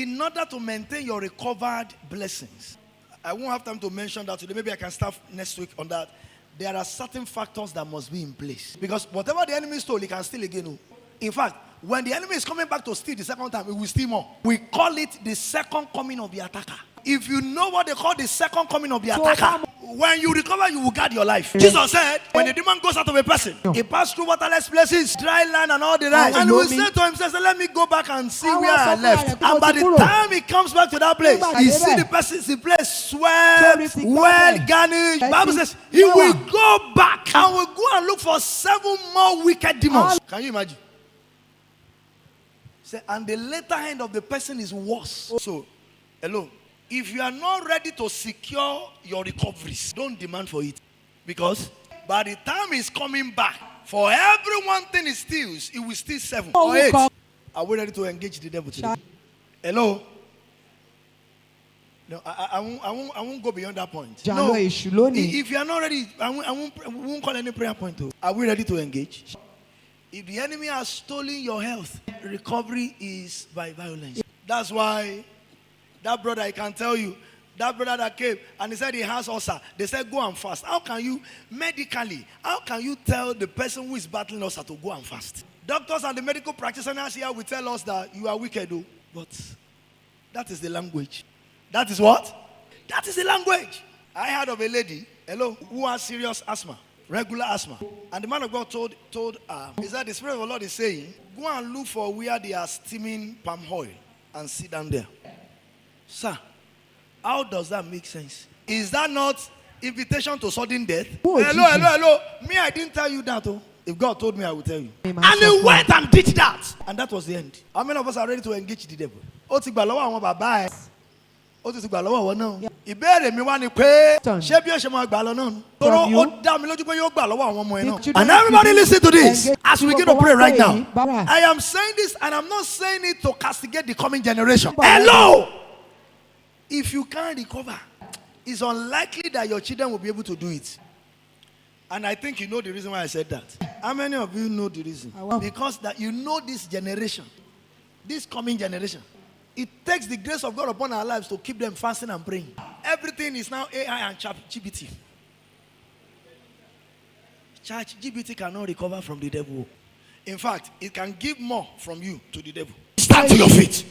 in order to maintain your recovered blessings, I won't have time to mention that today. Maybe I can start next week on that. There are certain factors that must be in place. Because whatever the enemy stole, he can steal again. In fact, when the enemy is coming back to steal the second time, he will steal more. We call it the second coming of the attacker. If you know what they call the second coming of the attacker, when you recover, you will guard your life. Jesus said, when the demon goes out of a person, he passed through waterless places, dry land and all the rest. And he will say to himself, let me go back and see where I left. And by the time he comes back to that place, he see the person's place swept, well garnished. The Bible says, he will go back and will go and look for 7 more wicked demons. Can you imagine? And the later end of the person is worse. So, hello. If you are not ready to secure your recoveries, don't demand for it. Because by the time he's coming back, for every one thing he steals, he will steal 7 or 8. Are we ready to engage the devil today? Hello? No, I won't go beyond that point. No, if you are not ready, we won't call any prayer point. Are we ready to engage? If the enemy has stolen your health, recovery is by violence. That's why that brother, I can tell you, that brother that came and he said he has ulcer, they said go and fast. How can you, medically, how can you tell the person who is battling ulcer to go and fast? Doctors and the medical practitioners here will tell us that you are wicked, though. But that is the language. That is what? That is the language. I heard of a lady, hello, who has serious asthma, regular asthma. And the man of God told her, is that the Spirit of the Lord is saying, go and look for where they are steaming palm oil and sit down there. Sir, how does that make sense? Is that not invitation to sudden death? Oh, hello. Me, I didn't tell you that. Oh. If God told me, I will tell you. And he went and did that. And that was the end. How many of us are ready to engage the devil? And everybody listen to this as we begin to pray right now. I am saying this and I'm not saying it to castigate the coming generation. Hello! If you can't recover, it's unlikely that your children will be able to do it. And I think you know the reason why I said that. How many of you know the reason? Because that you know this generation, this coming generation, it takes the grace of God upon our lives to keep them fasting and praying. Everything is now AI and ChatGPT. ChatGPT cannot recover from the devil. In fact, it can give more from you to the devil. Stand to your feet.